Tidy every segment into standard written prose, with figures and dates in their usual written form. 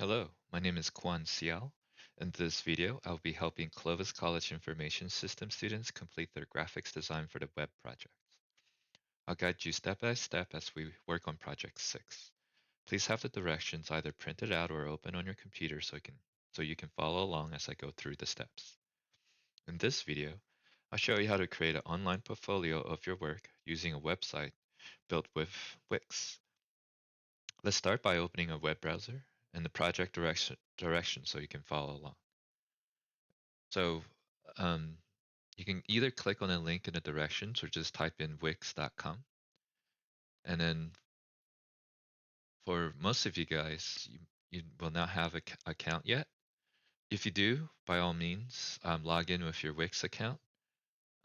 Hello, my name is Kwan Xiao. In this video, I'll be helping Clovis College Information System students complete their graphics design for the web projects. I'll guide you step by step as we work on Project 6. Please have the directions either printed out or open on your computer so you can follow along as I go through the steps. In this video, I'll show you how to create an online portfolio of your work using a website built with Wix. Let's start by opening a web browser and the project direction so you can follow along. So um, you can either click on a link in the directions or just type in wix.com. And then for most of you guys, you will not have an account yet. If you do, by all means, log in with your Wix account.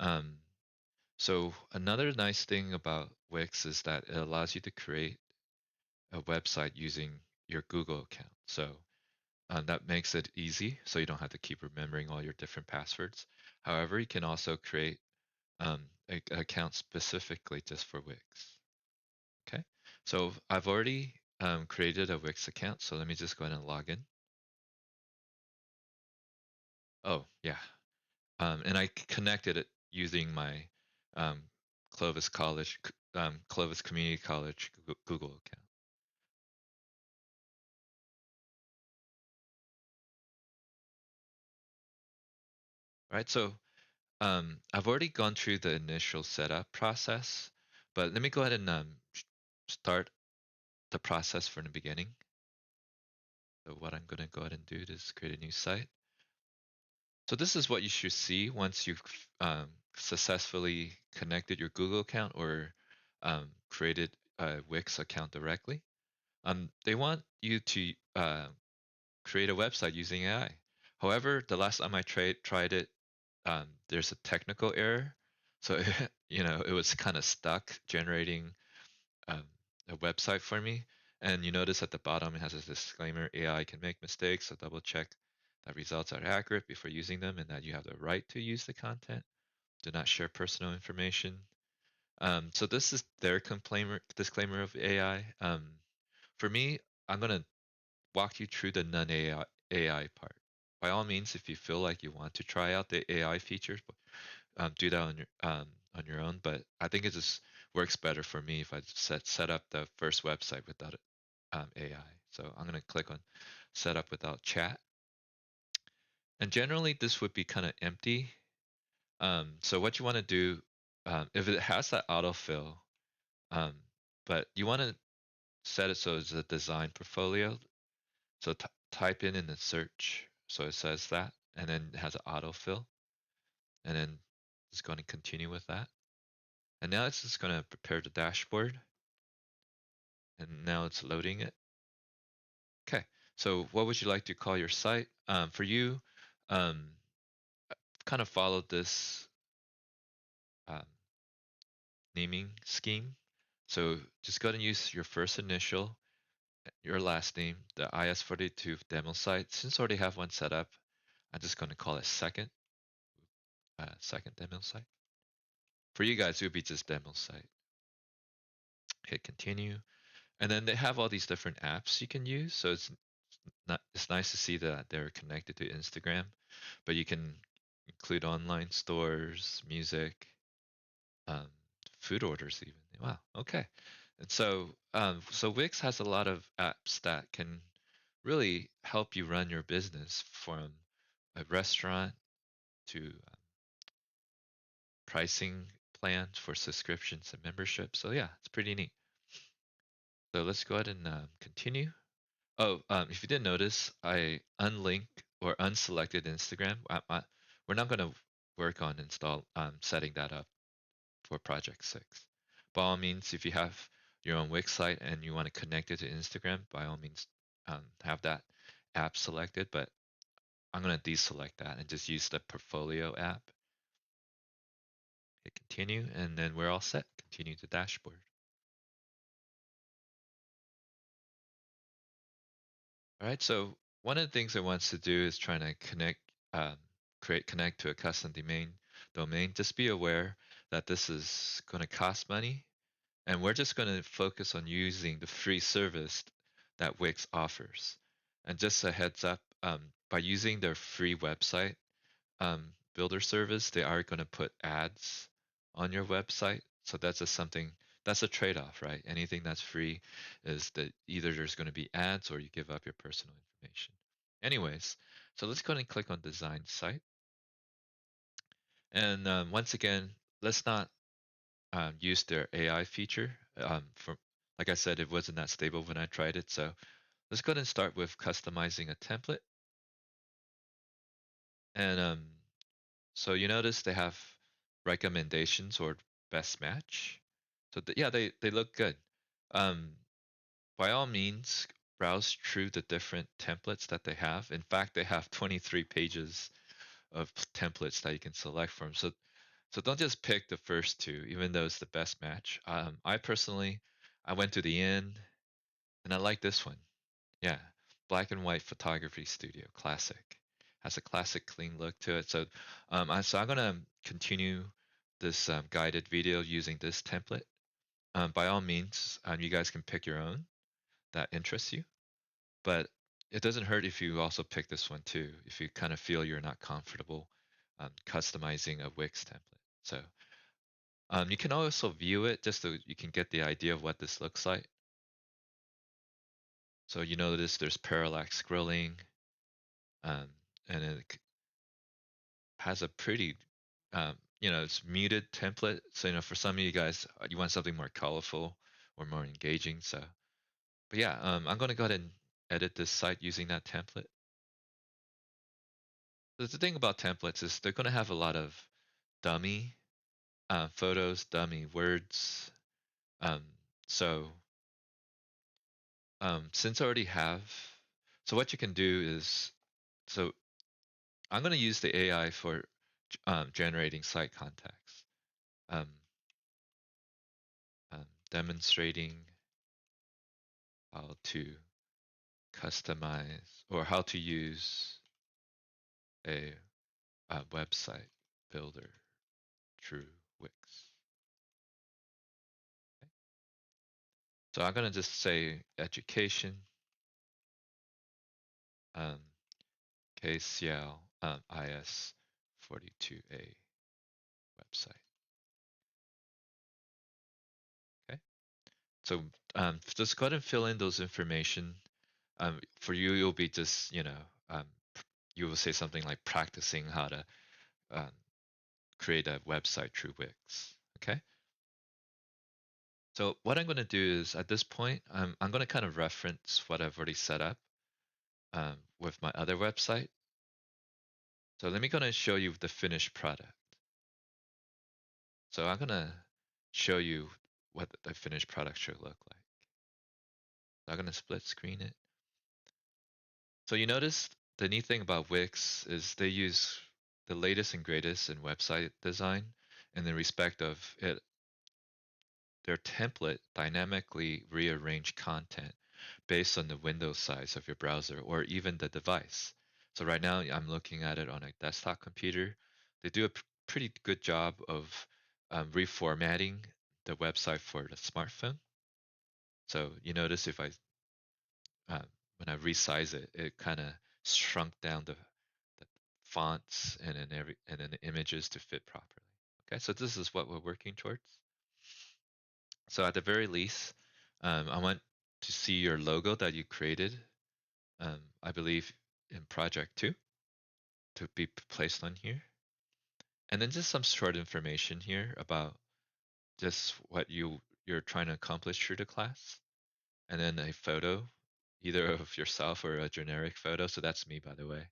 Um, so another nice thing about Wix is that it allows you to create a website using your Google account. So that makes it easy, so you don't have to keep remembering all your different passwords. However, you can also create an account specifically just for Wix. Okay, so I've already created a Wix account, so let me just go ahead and log in. Oh, yeah. And I connected it using my um, Clovis Community College Google account. All right, so I've already gone through the initial setup process, but let me go ahead and start the process from the beginning. So what I'm going to go ahead and do is create a new site. So this is what you should see once you've successfully connected your Google account or created a Wix account directly. They want you to create a website using AI. However, the last time I tried it, there's a technical error. So it was kind of stuck generating um, a website for me. And you notice at the bottom it has a disclaimer: AI can make mistakes, so double check that results are accurate before using them and that you have the right to use the content. Do not share personal information. So this is their disclaimer of AI. For me, I'm going to walk you through the non-AI part. By all means, if you feel like you want to try out the AI features, do that on your own. But I think it just works better for me if I set up the first website without AI. So I'm going to click on set up without chat. And generally, this would be kind of empty. So what you want to do, if it has that autofill, um, but you want to set it so it's a design portfolio. So type in the search, so it says that, and then it has an autofill, and then it's going to continue with that. And now it's just going to prepare the dashboard, and now it's loading it. Okay, so what would you like to call your site? For you, um, kind of follow this um, naming scheme. So just go ahead and use your first initial, your last name, the IS42 demo site. Since I already have one set up, I'm just going to call it second demo site. For you guys, it would be just demo site. Hit continue. And then they have all these different apps you can use. So it's nice to see that they're connected to Instagram, but you can include online stores, music, um, food orders even. Wow. Okay. And so Wix has a lot of apps that can really help you run your business from a restaurant to pricing plans for subscriptions and memberships. So yeah, it's pretty neat. So let's go ahead and continue. Oh, if you didn't notice, I unlinked or unselected Instagram. We're not going to work on setting that up for Project 6. By all means, if you have your own Wix site and you want to connect it to Instagram, by all means, have that app selected. But I'm going to deselect that and just use the portfolio app. Hit continue, and then we're all set. Continue to dashboard. All right, so one of the things it wants to do is trying to connect to a custom domain. Just be aware that this is going to cost money, and we're just going to focus on using the free service that Wix offers. And just a heads up, by using their free website builder service, they are going to put ads on your website. So that's just something that's a trade-off, right? Anything that's free is that either there's going to be ads or you give up your personal information. Anyways, so let's go ahead and click on design site. And once again, let's not use their AI feature. For like I said, it wasn't that stable when I tried it. So let's go ahead and start with customizing a template. And so you notice they have recommendations or best match. So yeah, they look good. Um, by all means, browse through the different templates that they have. In fact, they have 23 pages of templates that you can select from. So don't just pick the first two, even though it's the best match. I personally, I went to the end and I like this one. Yeah, black and white photography studio, classic. Has a classic clean look to it. So I'm gonna continue this guided video using this template. By all means, you guys can pick your own that interests you, but it doesn't hurt if you also pick this one too, if you kind of feel you're not comfortable customizing a Wix template. So you can also view it just so you can get the idea of what this looks like. So you notice there's parallax scrolling, um, and it has a pretty, it's muted template. So for some of you guys, you want something more colorful or more engaging. But yeah, I'm going to go ahead and edit this site using that template. The thing about templates is they're going to have a lot of dummy photos, dummy words. Um, so since I already have, so what you can do is, so I'm going to use the AI for generating site contacts, um, demonstrating how to customize or how to use a, website builder through Wix. Okay. So I'm going to just say education, um, KCL IS42A website. Okay. So just go ahead and fill in those information. For you, you'll be just, you will say something like practicing how to um, create a website through Wix. Okay. So what I'm going to do is at this point, I'm going to kind of reference what I've already set up with my other website. So let me going to show you the finished product. So I'm going to show you what the finished product should look like. So I'm going to split screen it. So you notice the neat thing about Wix is they use the latest and greatest in website design in the respect of it, their template dynamically rearrange content based on the window size of your browser or even the device. So right now I'm looking at it on a desktop computer. They do a pretty good job of reformatting the website for the smartphone. So you notice if I uh, when I resize it, it kind of shrunk down the fonts and then the images to fit properly. Okay, so this is what we're working towards. So at the very least, I want to see your logo that you created. I believe in project two to be placed on here, and then just some short information here about just what you're trying to accomplish through the class, and then a photo, either of yourself or a generic photo. So that's me, by the way.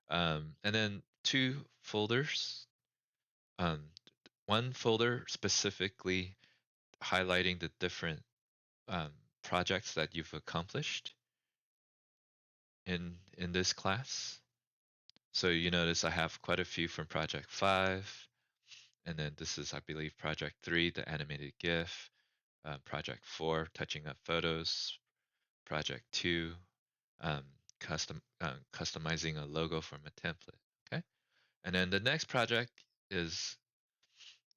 And then two folders. Um, one folder specifically highlighting the different projects that you've accomplished in this class. So you notice I have quite a few from project 5, and then this is, I believe, project 3, the animated GIF, project 4, touching up photos, project 2, customizing a logo from a template. Okay, and then the next project is,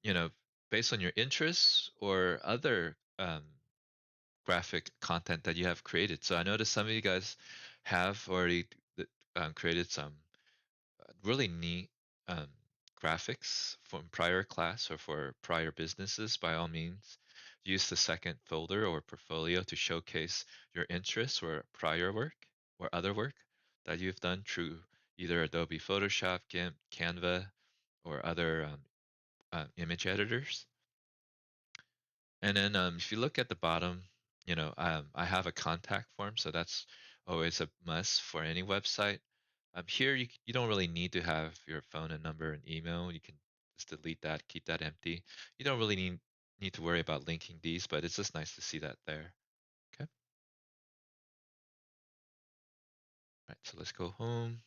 you know, based on your interests or other graphic content that you have created. So I noticed some of you guys have already created some really neat um, graphics from prior class or for prior businesses, by all means, use the second folder or portfolio to showcase your interests or prior work or other work that you've done through either Adobe Photoshop, Canva, or other image editors. And then if you look at the bottom, I have a contact form, so that's always a must for any website. Here, you don't really need to have your phone and number and email. You can just delete that, keep that empty. You don't really need to worry about linking these, but it's just nice to see that there. Okay. All right, so let's go home.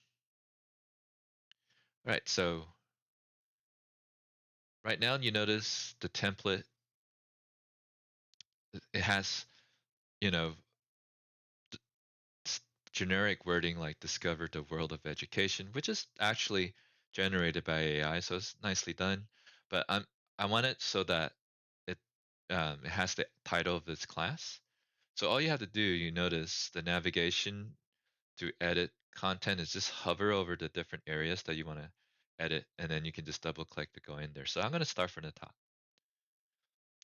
All right, so right now you notice the template, it has, you know, generic wording like discovered the world of education, which is actually generated by AI, so it's nicely done. But I want it so that it it has the title of this class. So all you have to do, you notice the navigation to edit content is just hover over the different areas that you want to edit, and then you can just double click to go in there. So I'm going to start from the top.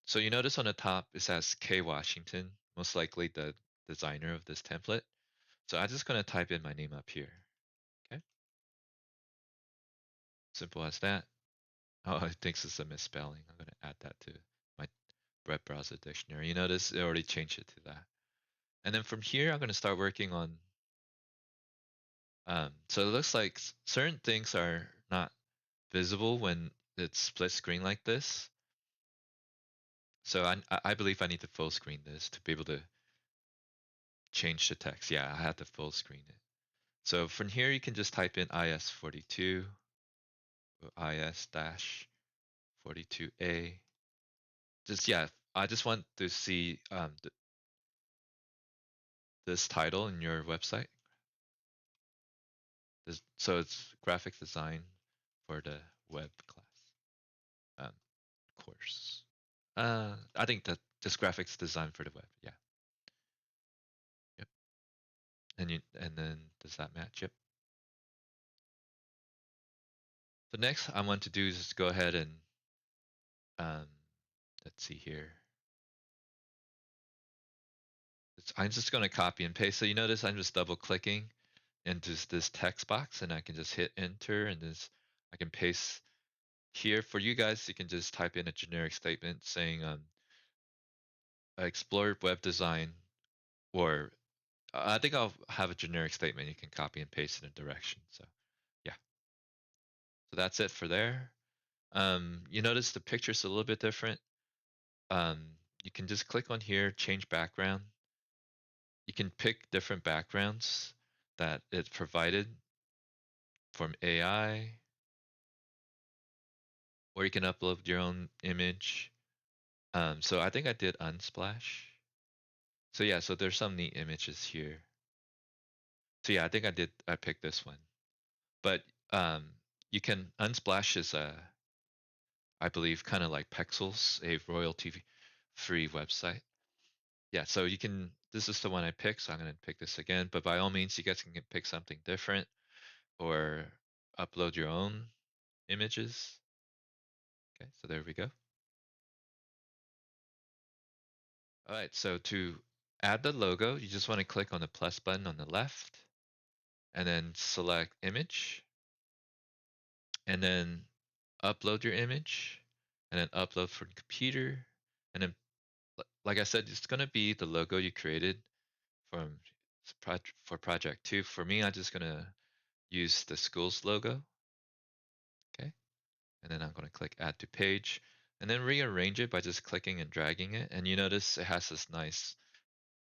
So you notice on the top it says K Washington, most likely the designer of this template. So I'm just going to type in my name up here. Okay, simple as that. Oh, it thinks it's a misspelling. I'm going to add that to my web browser dictionary. You notice it already changed it to that. And then from here, I'm going to start working on. So it looks like certain things are not visible when it's split screen like this. So I believe I need to full screen this to be able to change the text. Yeah, I have to full screen it. So from here, you can just type in IS42 or IS-42A. Just, yeah, I just want to see this title in your website. So it's graphic design for the web class um, course. I think that just graphics design for the web. Yeah. Yep. And then does that match? Yep. So next I want to do is just go ahead and um, let's see here. I'm just going to copy and paste. So you notice I'm just double clicking into this text box, and I can just hit enter, and this I can paste here. For you guys, you can just type in a generic statement saying explore web design, or I think I'll have a generic statement you can copy and paste in a direction. So yeah, so that's it for there. You notice the picture's a little bit different. You can just click on here, change background. You can pick different backgrounds that it's provided from AI, or you can upload your own image. So I think I did Unsplash. So yeah, so there's some neat images here. So yeah, I picked this one. But you can Unsplash is I believe kind of like Pexels, a royalty free website. Yeah, so you can this is the one I picked, so I'm gonna pick this again. But by all means you guys can pick something different or upload your own images. Okay, so there we go. All right, so to add the logo, you just want to click on the plus button on the left and then select image and then upload your image and then upload from computer. And then, like I said, it's going to be the logo you created from for project two. For me, I'm just going to use the school's logo. Okay. And then I'm going to click add to page and then rearrange it by just clicking and dragging it. And you notice it has this nice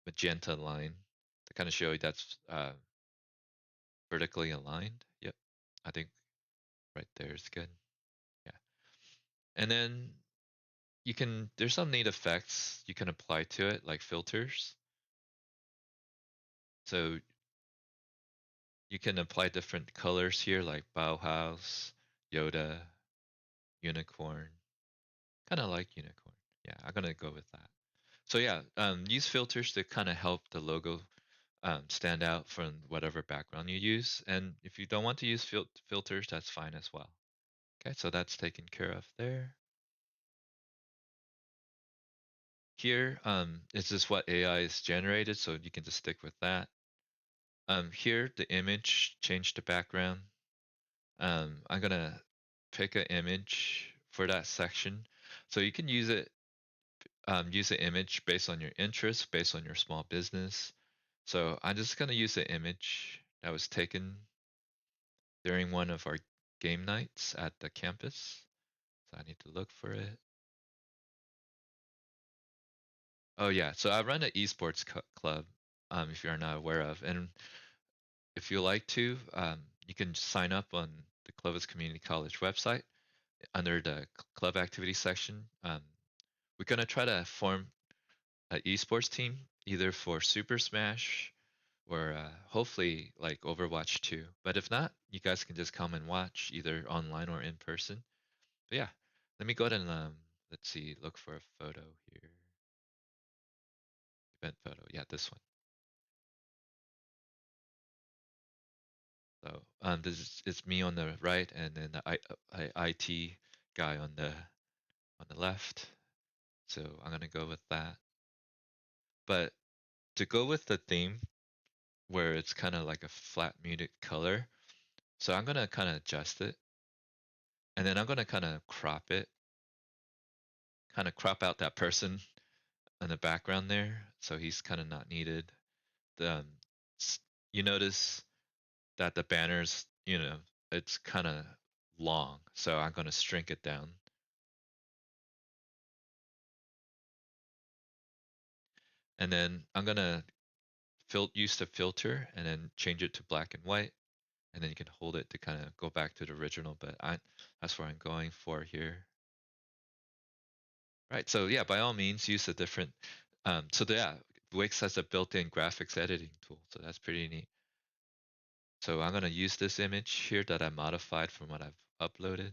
magenta line to kind of show you that's vertically aligned. Yep. I think right there is good. Yeah. And then there's some neat effects you can apply to it, like filters. So you can apply different colors here, like Bauhaus, Yoda, unicorn. Kind of like unicorn. Yeah, I'm gonna go with that. So yeah, use filters to kind of help the logo stand out from whatever background you use. And if you don't want to use filters, that's fine as well. Okay, so that's taken care of there. Here, is just what AI is generated, so you can just stick with that. Here, the image, change the background. I'm gonna pick an image for that section. So you can use the image based on your interests, based on your small business. So I'm just gonna use the image that was taken during one of our game nights at the campus. So I need to look for it. Oh yeah, so I run an esports club, if you're not aware of, and if you like to, you can sign up on the Clovis Community College website under the club activity section. We're gonna try to form an esports team either for Super Smash or hopefully like Overwatch 2. But if not, you guys can just come and watch either online or in person. But yeah, let me go ahead and let's see, look for a photo here. Event photo, yeah, this one. So this is it's me on the right, and then the IT guy on the left. So I'm gonna go with that. But to go with the theme where it's kind of like a flat muted color, so I'm gonna kind of adjust it, and then I'm gonna kind of crop out that person in the background there, so he's kind of not needed. The you notice that the banners, it's kind of long, so I'm gonna shrink it down, and then I'm gonna use the filter and then change it to black and white, and then you can hold it to kind of go back to the original. But that's what I'm going for here. Right. So yeah, by all means, use a different. Yeah, Wix has a built-in graphics editing tool, so that's pretty neat. So I'm gonna use this image here that I modified from what I've uploaded.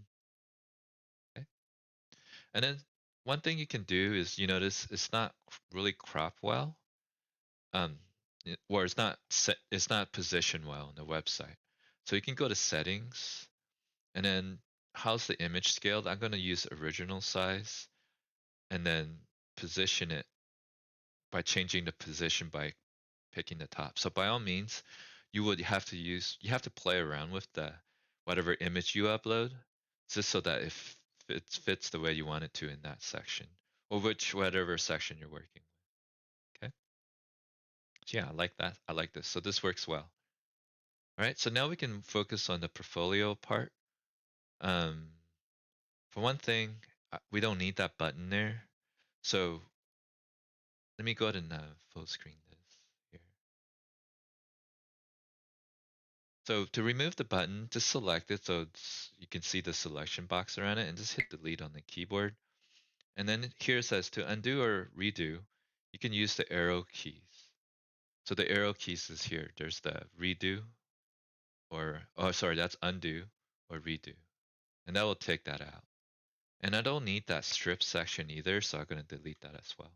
Okay. And then one thing you can do is you notice it's not really cropped well, um, or it's not positioned well on the website. So you can go to settings, and then how's the image scaled? I'm gonna use original size, and then position it by changing the position by picking the top. So by all means, you have to play around with the whatever image you upload, just so that if it fits the way you want it to in that section, or whatever section you're working with. Okay. So yeah, I like that. I like this. So this works well. All right. So now we can focus on the portfolio part. Um, for one thing, we don't need that button there. So let me go ahead and full screen this here. So to remove the button, just select it so you can see the selection box around it and just hit delete on the keyboard. And then here it says to undo or redo, you can use the arrow keys. So the arrow keys is here. There's the redo oh, sorry, that's undo or redo. And that will take that out. And I don't need that strip section either, so I'm going to delete that as well.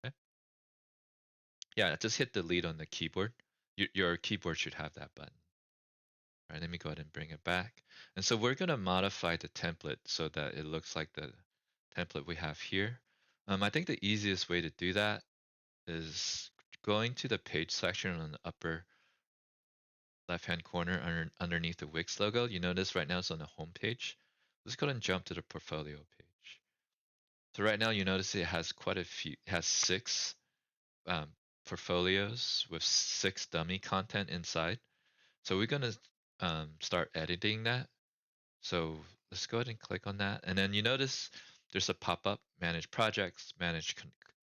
Okay. Yeah, just hit delete on the keyboard. Your keyboard should have that button. All right, let me go ahead and bring it back. And so we're going to modify the template so that it looks like the template we have here. I think the easiest way to do that is going to the page section on the upper left-hand corner underneath the Wix logo. You notice right now it's on the home page. Let's go ahead and jump to the portfolio page. So right now you notice it has quite a few, it has 6 um, portfolios with 6 dummy content inside. So we're going to start editing that. So let's go ahead and click on that. And then you notice there's a pop-up, manage projects, manage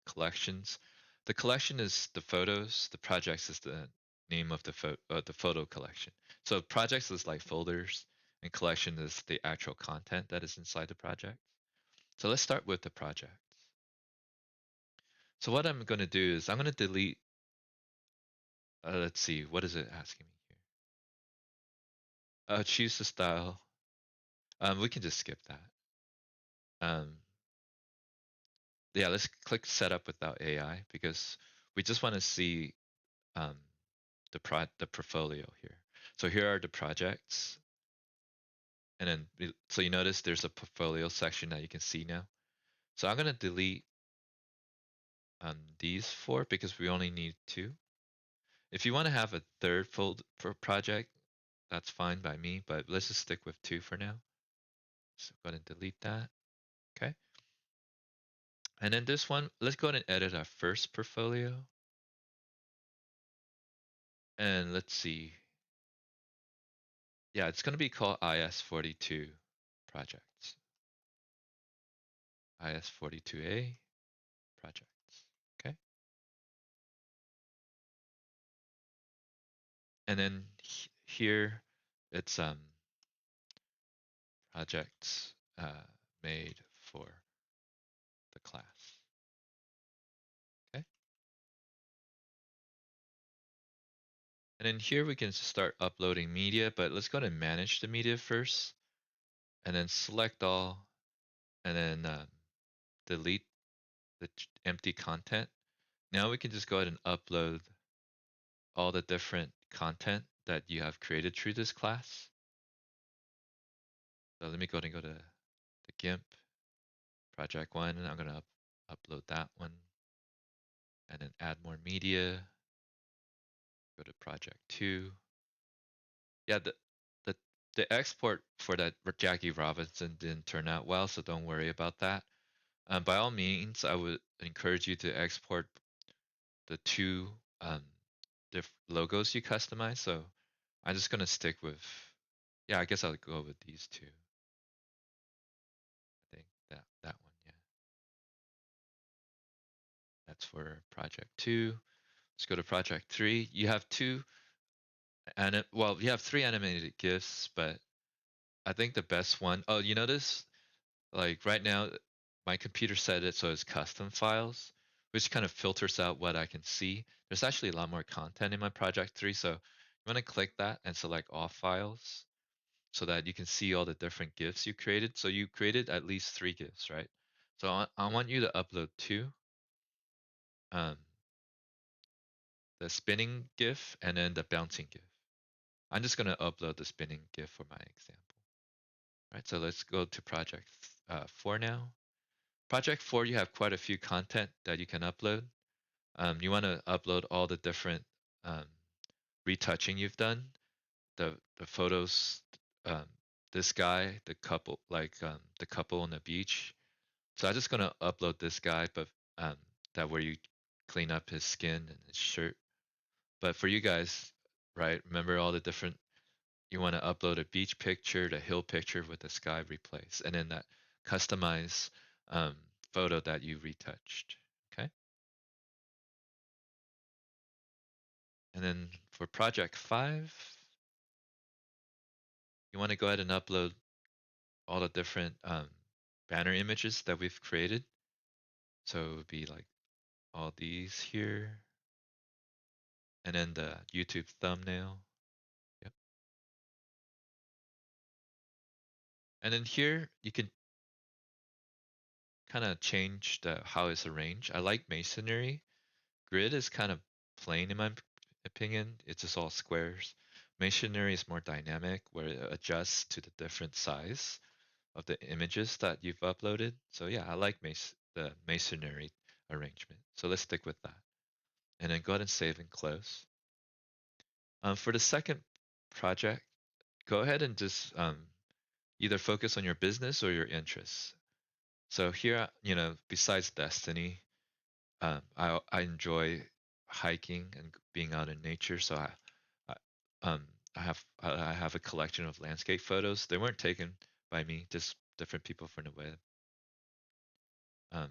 collections. The collection is the photos. The projects is the name of the photo collection. So projects is like folders, and collection is the actual content that is inside the project. So let's start with the projects. So what I'm going to do is I'm going to delete, let's see, what is it asking me here? Choose the style. We can just skip that. Um, yeah, let's click setup without AI because we just want to see um, the portfolio here. So here are the projects, and then so you notice there's a portfolio section that you can see now. So I'm gonna delete these four because we only need two. If you want to have a third fold for project, that's fine by me, but let's just stick with two for now. So go ahead and delete that. Okay. And then this one, let's go ahead and edit our first portfolio. And let's see. Yeah, it's going to be called IS42 projects. IS42A projects. Okay. And then here it's projects made for the class. Okay. And then here we can start uploading media, but let's go ahead and manage the media first, and then select all, and then delete the empty content. Now we can just go ahead and upload all the different content that you have created through this class. So let me go ahead and go to the GIMP project one, and I'm going to upload that one, and then add more media. Go to project two. Yeah, the the export for that Jackie Robinson didn't turn out well, so don't worry about that. By all means, I would encourage you to export the two logos you customize. So I'm just gonna stick with, yeah, I guess I'll go with these two. I think that one, yeah, that's for project two. Let's go to project three. You have two, and well, you have three animated GIFs, but I think the best one. Oh, you notice, like right now, my computer set it so it's custom files, which kind of filters out what I can see. There's actually a lot more content in my project three, so you want to click that and select all files so that you can see all the different GIFs you created. So you created at least three GIFs, right? So I want you to upload two, um, the spinning GIF and then the bouncing GIF. I'm just going to upload the spinning GIF for my example. Right, so let's go to project four now. Project four, you have quite a few content that you can upload. You want to upload all the different um, retouching you've done, the photos, um, this guy, the couple, like the couple on the beach. So I'm just gonna upload this guy, but um, that where you clean up his skin and his shirt. But for you guys, right? Remember all the different. You want to upload a beach picture, the hill picture with the sky replace, and then that customize photo that you retouched. Okay. And then for project five, you want to go ahead and upload all the different banner images that we've created. So it would be like all these here, and then the YouTube thumbnail. Yep. And then here you can kind of change how it's arranged. I like masonry. Grid is kind of plain in my opinion. It's just all squares. Masonry is more dynamic, where it adjusts to the different size of the images that you've uploaded. So yeah, I like the masonry arrangement. So let's stick with that. And then go ahead and save and close. For the second project, go ahead and just either focus on your business or your interests. So here, besides Destiny, I enjoy hiking and being out in nature. So I I have a collection of landscape photos. They weren't taken by me, just different people from the web. Um,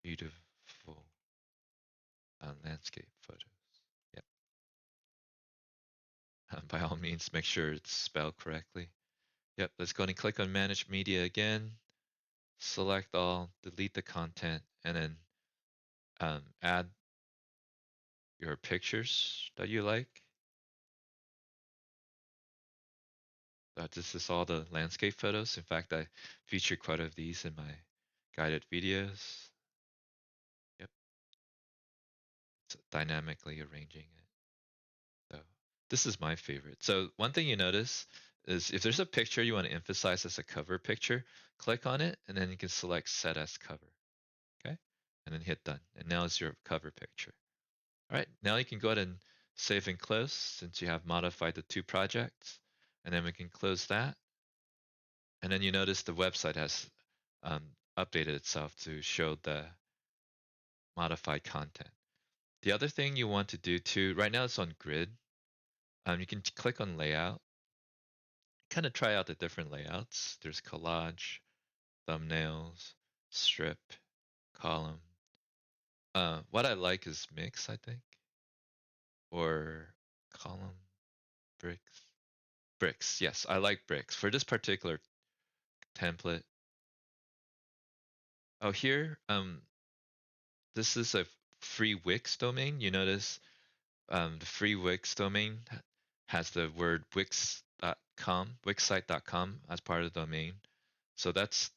Beautiful landscape photos. Yep. By all means, make sure it's spelled correctly. Yep. Let's go ahead and click on Manage Media again. Select all, delete the content, and then add your pictures that you like. This is all the landscape photos. In fact, I feature quite a few of these in my guided videos. Yep. dynamically arranging it. So this is my favorite. So one thing you notice is if there's a picture you want to emphasize as a cover picture, click on it and then you can select set as cover. Okay. And then hit done. And now it's your cover picture. All right. Now you can go ahead and save and close since you have modified the two projects. And then we can close that. And then you notice the website has updated itself to show the modified content. The other thing you want to do too, right now it's on grid. You can click on layout, kind of try out the different layouts. There's collage, thumbnails, strip, column. What I like is mix, I think, or column, bricks. Bricks, yes, I like bricks. For this particular template, oh, here, this is a free Wix domain. You notice the free Wix domain has the word wix.com, wixsite.com as part of the domain. So that's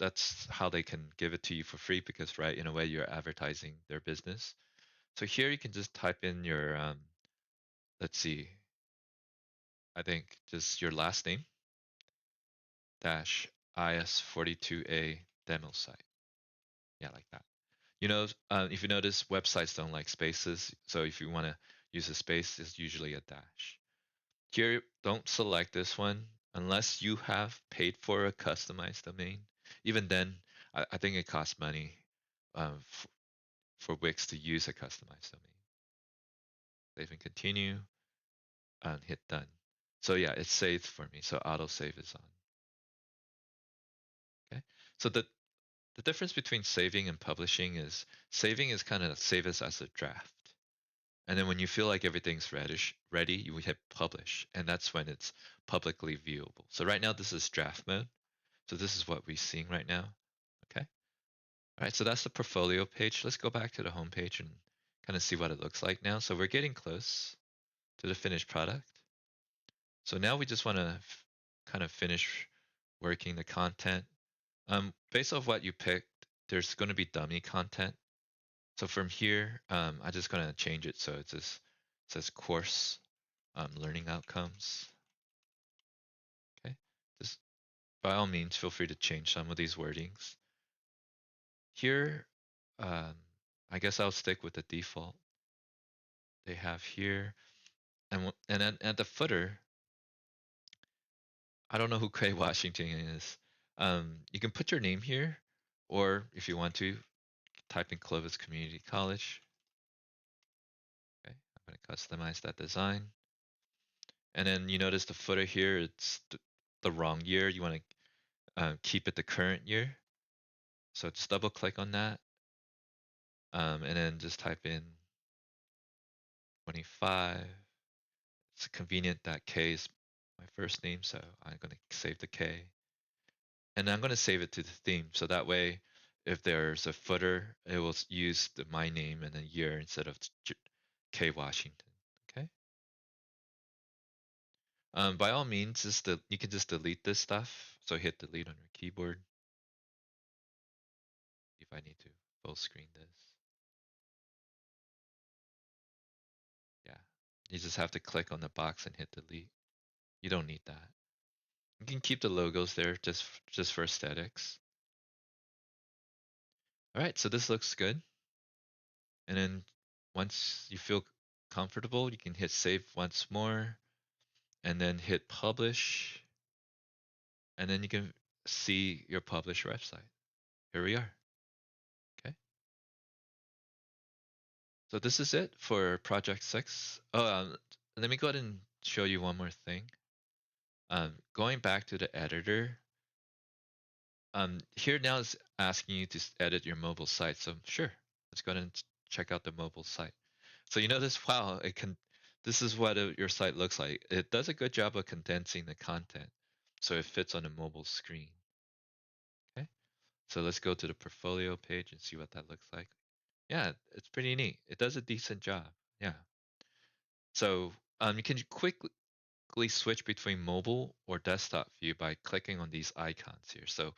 how they can give it to you for free because, right, in a way, you're advertising their business. So here you can just type in your, let's see, I think just your last name dash IS42A demo site. Yeah, like that. You know, if you notice, websites don't like spaces. So if you want to use a space, it's usually a dash. Here, don't select this one unless you have paid for a customized domain. Even then, I think it costs money for Wix to use a customized domain. Save and continue and hit done. So yeah, it's saved for me. So auto save is on. Okay. So the difference between saving and publishing is saving is kind of save as a draft. And then when you feel like everything's ready, you hit publish. And that's when it's publicly viewable. So right now this is draft mode. So this is what we're seeing right now. Okay. All right. So that's the portfolio page. Let's go back to the home page and kind of see what it looks like now. So we're getting close to the finished product. So now we just want to kind of finish working the content. Based off what you picked, there's going to be dummy content. So from here, I'm just going to change it so it says course learning outcomes. Okay, just by all means, feel free to change some of these wordings. Here, um, I guess I'll stick with the default they have here. And then at the footer, I don't know who Craig Washington is. You can put your name here, or if you want to, type in Clovis Community College. Okay, I'm going to customize that design. And then you notice the footer here, it's the wrong year. You want to keep it the current year. So just double click on that. And then just type in 25. It's convenient that K is my first name, so I'm going to save the K. And I'm going to save it to the theme. So that way, if there's a footer, it will use my name and a year instead of K Washington. Okay. By all means, you can just delete this stuff. So hit delete on your keyboard. If I need to full screen this. Yeah. You just have to click on the box and hit delete. You don't need that. You can keep the logos there just for aesthetics. All right, so this looks good. And then once you feel comfortable, you can hit save once more and then hit publish. And then you can see your published website. Here we are. Okay. So this is it for project 6. Oh, let me go ahead and show you one more thing. Going back to the editor, here now is asking you to edit your mobile site. So sure, let's go ahead and check out the mobile site. So you notice, wow, this is what your site looks like. It does a good job of condensing the content so it fits on a mobile screen. Okay, so let's go to the portfolio page and see what that looks like. Yeah, it's pretty neat. It does a decent job. Yeah. So you can quickly switch between mobile or desktop view by clicking on these icons here. So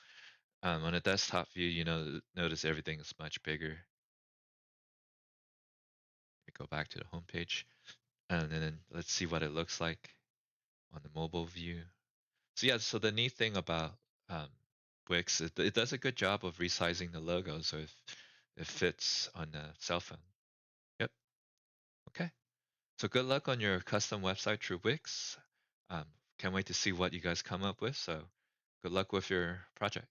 on a desktop view, notice everything is much bigger. Let me go back to the home page, and then let's see what it looks like on the mobile view. So yeah, so the neat thing about um, Wix, it does a good job of resizing the logo so it fits on the cell phone. Yep. Okay. So good luck on your custom website through Wix. Can't wait to see what you guys come up with. So good luck with your project.